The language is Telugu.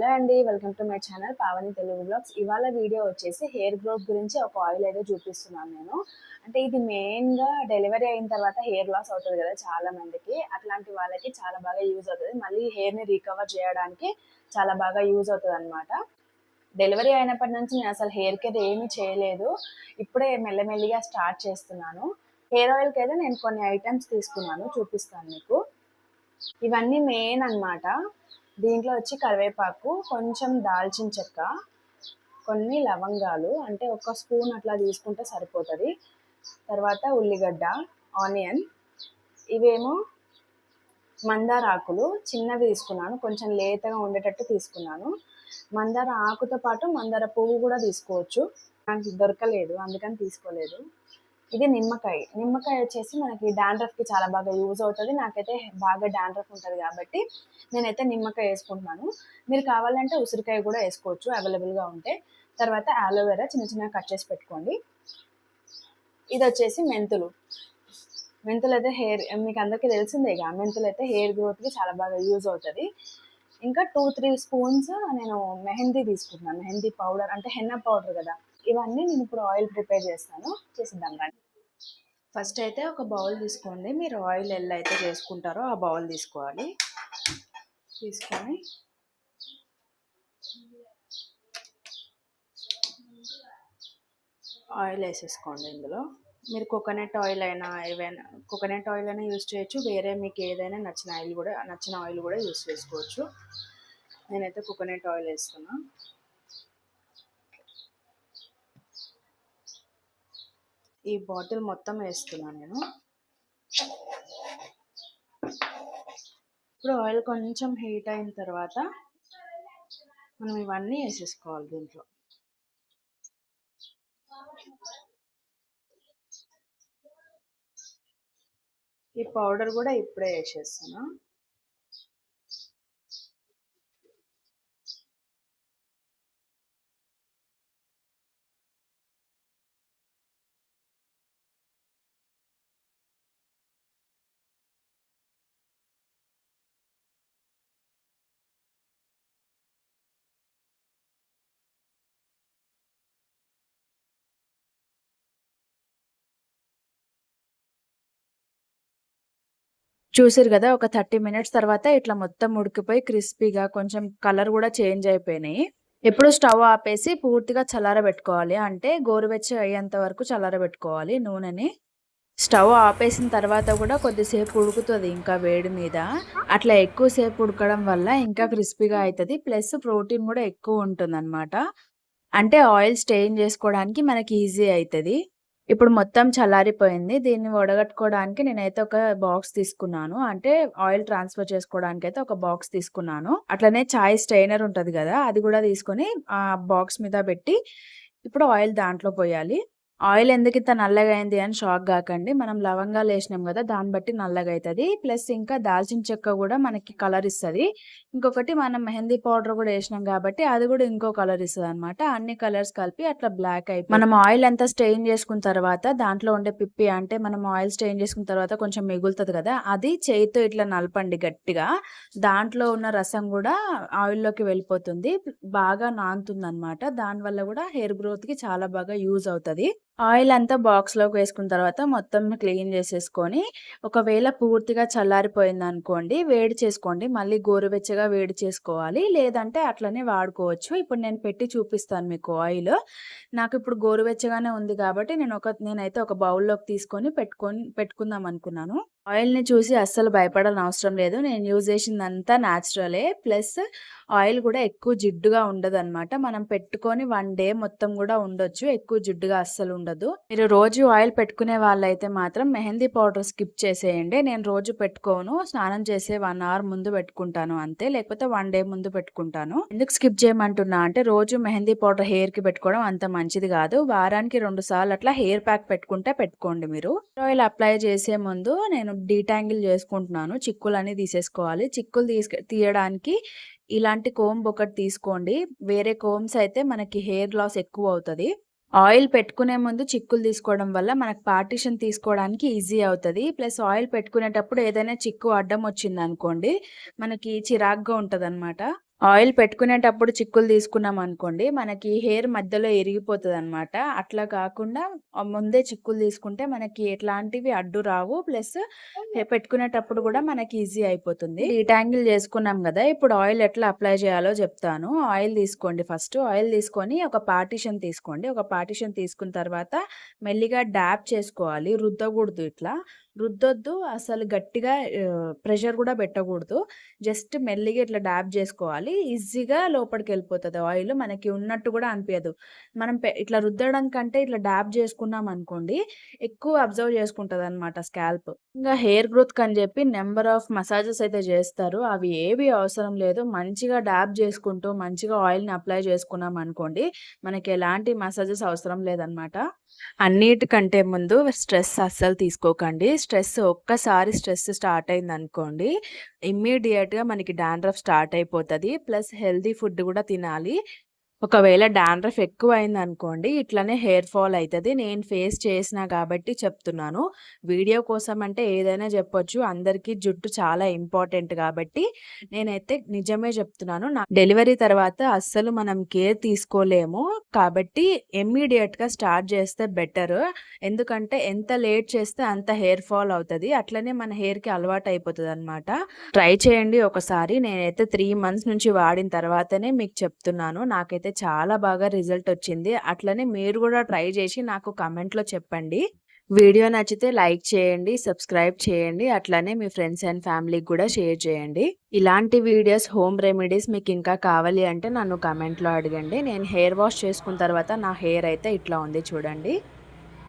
హలో అండి, welcome to my channel Pavani Telugu blogs. ఇవాళ వీడియో వచ్చేసి హెయిర్ గ్రోత్ గురించి ఒక ఆయిల్ అయితే చూపిస్తున్నాను నేను. అంటే ఇది మెయిన్గా డెలివరీ అయిన తర్వాత హెయిర్ లాస్ అవుతుంది కదా చాలా మందికి. అట్లాంటి వాళ్ళకి చాలా బాగా యూజ్ అవుతుంది. మళ్ళీ హెయిర్ని రికవర్ చేయడానికి చాలా బాగా యూజ్ అవుతుంది అనమాట. డెలివరీ అయినప్పటి నుంచి నేను అసలు హెయిర్ కేర్ ఏమీ చేయలేదు. ఇప్పుడే మెల్లమెల్లిగా స్టార్ట్ చేస్తున్నాను. హెయిర్ ఆయిల్కి అయితే నేను కొన్ని ఐటమ్స్ తీసుకున్నాను, చూపిస్తాను మీకు. ఇవన్నీ మెయిన్ అన్నమాట. దీంట్లో వచ్చి కరివేపాకు, కొంచెం దాల్చిన చెక్క, కొన్ని లవంగాలు, అంటే ఒక స్పూన్ అట్లా తీసుకుంటే సరిపోతుంది. తర్వాత ఉల్లిగడ్డ, ఆనియన్, ఇవేమో మందార ఆకులు చిన్నవి తీసుకున్నాను, కొంచెం లేతగా ఉండేటట్టు తీసుకున్నాను. మందార ఆకుతో పాటు మందార పువ్వు కూడా తీసుకోవచ్చు, నాకు దొరకలేదు అందుకని తీసుకోలేదు. ఇది నిమ్మకాయ వచ్చేసి మనకి డాండ్రఫ్కి చాలా బాగా యూజ్ అవుతుంది. నాకైతే బాగా డాండ్రఫ్ ఉంటుంది కాబట్టి నేనైతే నిమ్మకాయ వేసుకుంటున్నాను. మీరు కావాలంటే ఉసిరికాయ కూడా వేసుకోవచ్చు అవైలబుల్గా ఉంటే. తర్వాత ఆలోవెరా చిన్న చిన్నగా కట్ చేసి పెట్టుకోండి. ఇది వచ్చేసి మెంతులు అయితే హెయిర్, మీకు అందరికీ తెలిసిందేగా, మెంతులు అయితే హెయిర్ గ్రోత్కి చాలా బాగా యూజ్ అవుతుంది. ఇంకా 2-3 స్పూన్స్ నేను మెహందీ తీసుకుంటున్నాను, మెహందీ పౌడర్ అంటే హెన్నా పౌడర్ కదా. ఇవన్నీ నేను ఇప్పుడు ఆయిల్ ప్రిపేర్ చేసిద్దాం రండి. ఫస్ట్ అయితే ఒక బౌల్ తీసుకోండి. మీరు ఆయిల్ ఎలా అయితే చేసుకుంటారో ఆ బౌల్ తీసుకోవాలి. తీసుకొని ఆయిల్ వేసేసుకోండి. ఇందులో మీరు కోకోనట్ ఆయిల్ అయినా ఏవైనా కోకోనట్ ఆయిల్ అయినా యూజ్ చేయొచ్చు, వేరే మీకు ఏదైనా నచ్చిన ఆయిల్ కూడా యూజ్ చేసుకోవచ్చు. నేనైతే కోకోనట్ ఆయిల్ వేస్తున్నా. ఈ బాటిల్ మొత్తం వేస్తున్నాను నేను. ఇప్పుడు ఆయిల్ కొంచెం హీట్ అయిన తర్వాత మనం ఇవన్నీ వేసేసుకోవాలి దీంట్లో. ఈ పౌడర్ కూడా ఇప్పుడే వేసేస్తున్నా. చూసారు కదా, ఒక 30 మినిట్స్ తర్వాత ఇట్లా మొత్తం ఉడికిపోయి క్రిస్పీగా కొంచెం కలర్ కూడా చేంజ్ అయిపోయినాయి. ఎప్పుడు స్టవ్ ఆపేసి పూర్తిగా చల్లారబెట్టుకోవాలి, అంటే గోరువెచ్చగా అయ్యేంత వరకు చల్లారబెట్టుకోవాలి నూనెని. స్టవ్ ఆపేసిన తర్వాత కూడా కొద్దిసేపు ఉడుకుతుంది ఇంకా వేడి మీద. అట్లా ఎక్కువసేపు ఉడకడం వల్ల ఇంకా క్రిస్పీగా అవుతుంది, ప్లస్ ప్రోటీన్ కూడా ఎక్కువ ఉంటుంది అనమాట. అంటే ఆయిల్ స్టెయిన్ చేసుకోవడానికి మనకి ఈజీ అవుతుంది. ఇప్పుడు మొత్తం చల్లారిపోయింది. దీన్ని వడగట్టుకోవడానికి నేనైతే ఒక బాక్స్ తీసుకున్నాను, అంటే ఆయిల్ ట్రాన్స్ఫర్ చేసుకోవడానికి అయితే ఒక బాక్స్ తీసుకున్నాను. అట్లనే చాయ్ స్టెయినర్ ఉంటుంది కదా, అది కూడా తీసుకొని ఆ బాక్స్ మీద పెట్టి ఇప్పుడు ఆయిల్ దాంట్లో పోయాలి. ఆయిల్ ఎందుకు ఇంత నల్లగా అయింది అని షాక్ కాకండి, మనం లవంగాలు వేసినాం కదా దాన్ని బట్టి నల్లగా అవుతుంది. ప్లస్ ఇంకా దాల్చిన చెక్క కూడా మనకి కలర్ ఇస్తుంది. ఇంకొకటి మనం మెహందీ పౌడర్ కూడా వేసినాం కాబట్టి అది కూడా ఇంకో కలర్ ఇస్తుంది అనమాట. అన్ని కలర్స్ కలిపి అట్లా బ్లాక్ అయిపోయి మనం ఆయిల్ అంతా స్టెయిన్ చేసుకున్న తర్వాత దాంట్లో ఉండే పిప్పి, అంటే మనం ఆయిల్ స్టెయిన్ చేసుకున్న తర్వాత కొంచెం మిగులుతుంది కదా, అది చేయితో ఇట్లా నలపండి గట్టిగా. దాంట్లో ఉన్న రసం కూడా ఆయిల్లోకి వెళ్ళిపోతుంది, బాగా నానుతుంది అనమాట. దానివల్ల కూడా హెయిర్ గ్రోత్కి చాలా బాగా యూజ్ అవుతుంది. ఆయిల్ అంతా బాక్స్లోకి వేసుకున్న తర్వాత మొత్తం క్లీన్ చేసేసుకొని, ఒకవేళ పూర్తిగా చల్లారిపోయింది అనుకోండి వేడి చేసుకోండి, మళ్ళీ గోరువెచ్చగా వేడి చేసుకోవాలి, లేదంటే అట్లనే వాడుకోవచ్చు. ఇప్పుడు నేను పెట్టి చూపిస్తాను మీకు ఆయిల్. నాకు ఇప్పుడు గోరువెచ్చగానే ఉంది కాబట్టి నేనైతే ఒక బౌల్లోకి తీసుకొని పెట్టుకుందాం అనుకున్నాను. ఆయిల్ని చూసి అస్సలు భయపడాల్సిన అవసరం లేదు, నేను యూజ్ చేసిందంతా న్యాచురలే. ప్లస్ ఆయిల్ కూడా ఎక్కువ జిడ్డుగా ఉండదు అనమాట. మనం పెట్టుకొని 1 డే మొత్తం కూడా ఉండొచ్చు, ఎక్కువ జిడ్డుగా అస్సలు ఉండదు. మీరు రోజు ఆయిల్ పెట్టుకునే వాళ్ళైతే మాత్రం మెహందీ పౌడర్ స్కిప్ చేసేయండి. నేను రోజు పెట్టుకోను, స్నానం చేసే 1 అవర్ ముందు పెట్టుకుంటాను అంతే, లేకపోతే 1 డే ముందు పెట్టుకుంటాను. ఎందుకు స్కిప్ చేయమంటున్నా అంటే, రోజు మెహందీ పౌడర్ హెయిర్ కి పెట్టుకోవడం అంత మంచిది కాదు. వారానికి 2 సార్లు అట్లా హెయిర్ ప్యాక్ పెట్టుకోండి. మీరు ఆయిల్ అప్లై చేసే ముందు నేను డీటాంగిల్ చేసుకుంటున్నాను. చిక్కులన్నీ తీసేసుకోవాలి. చిక్కులు తీయడానికి ఇలాంటి కోంబ్ ఒకటి తీసుకోండి. వేరే కోంబ్స్ అయితే మనకి హెయిర్ లాస్ ఎక్కువ అవుతుంది. ఆయిల్ పెట్టుకునే ముందు చిక్కులు తీసుకోవడం వల్ల మనకు పార్టిషన్ తీసుకోవడానికి ఈజీ అవుతుంది. ప్లస్ ఆయిల్ పెట్టుకునేటప్పుడు ఏదైనా చిక్కు అడ్డం వచ్చింది అనుకోండి, మనకి చిరాగ్గా ఉంటుంది అనమాట. ఆయిల్ పెట్టుకునేటప్పుడు చిక్కులు తీసుకున్నామనుకోండి, మనకి హెయిర్ మధ్యలో ఇరిగిపోతదనమాట. అట్లా కాకుండా ముందే చిక్కులు తీసుకుంటే మనకి ఎట్లాంటివి అడ్డు రావు. ప్లస్ పెట్టుకునేటప్పుడు కూడా మనకి ఈజీ అయిపోతుంది. డీటాంగిల్ చేసుకున్నాం గదా! ఇప్పుడు ఆయిల్ ఎట్లా అప్లై చేయాలో చెప్తాను. ఆయిల్ తీసుకోండి ఫస్ట్. ఆయిల్ తీసుకొని ఒక పార్టిషన్ తీసుకోండి. ఒక పార్టిషన్ తీసుకున్న తర్వాత మెల్లిగా డాబ్ చేసుకోవాలి. రుద్దకూడదు ఇట్లా. రుద్దొద్దు, అసలు గట్టిగా ప్రెషర్ కూడా పెట్టకూడదు. జస్ట్ మెల్లిగా ఇట్లా డాబ్ చేసుకోవాలి. ఈజీగా లోపలికెళ్ళిపోతది ఆయిల్. మనకి ఉన్నట్టు కూడా అనిపియదు. మనం ఇట్లా రుద్దడం కంటే ఇట్లా డాబ్ చేసుకున్నామనుకోండి, ఎక్కువ అబ్జర్వ్ చేసుకుంటదనమాట స్కాల్ప్. ఇంగా హెయిర్ గ్రోత్‌కని చెప్పి నంబర్ ఆఫ్ మసాజెస్ అయితే చేస్తారు. అవి ఏవి అవసరం లేదు. మంచిగా డాబ్ చేసుకుంటూ, మంచిగా ఆయిల్‌ని అప్లై చేసుకున్నామనుకోండి, మనకి ఎలాంటి మసాజెస్ అవసరం లేదనమాట. అన్నిటికంటే ముందు స్ట్రెస్ అస్సలు తీసుకోకండి. ఒక్కసారి స్ట్రెస్ స్టార్ట్ అయిందనుకోండి, ఇమ్మీడియేట్‌గా మనకి డాండ్రఫ్ స్టార్ట్ అయిపోతది. ప్లస్ హెల్తీ ఫుడ్ కూడా తినాలి. ఒకవేళ డాండ్రఫ్ ఎక్కువయిందనుకోండి, ఇట్లనే హెయిర్ ఫాల్ అయితది. నేను ఫేస్ చేసినా కాబట్టి చెప్తున్నాను. వీడియో కోసం అంటే ఏదైనా చెప్పొచ్చు. అందరికీ జుట్టు చాలా ఇంపార్టెంట్ కాబట్టి నేనైతే నిజమే చెప్తున్నాను. నా డెలివరీ తర్వాత అస్సలు మనం కేర్ తీసుకోలేము. కాబట్టి ఇమ్మీడియేట్‌గా స్టార్ట్ చేస్తే బెటర్. ఎందుకంటే ఎంత లేట్ చేస్తే అంత హెయిర్ ఫాల్ అవుతది. అట్లనే మన హెయిర్‌కి అలవాటయిపోతదనమాట. ట్రై చేయండి ఒకసారి. నేనైతే 3 మంత్స్ నుంచి వాడిన తర్వాతనే మీకు చెప్తున్నాను. నాకైతే చాలా బాగా రిజల్ట్ వచ్చింది. అట్లనే మీరు కూడా ట్రై చేసి నాకు కామెంట్‌లో చెప్పండి. వీడియో నచ్చితే లైక్ చేయండి, సబ్స్క్రైబ్ చేయండి. అట్లనే మీ ఫ్రెండ్స్ అండ్ ఫ్యామిలీకి కూడా షేర్ చేయండి. ఇలాంటి వీడియోస్, హోమ్ రెమెడీస్ మీకు ఇంకా కావాలి అంటే నన్ను కామెంట్‌లో అడగండి. నేను హెయిర్ వాష్ చేసుకున్న తర్వాత నా హెయిర్ అయితే ఇట్లా ఉంది చూడండి.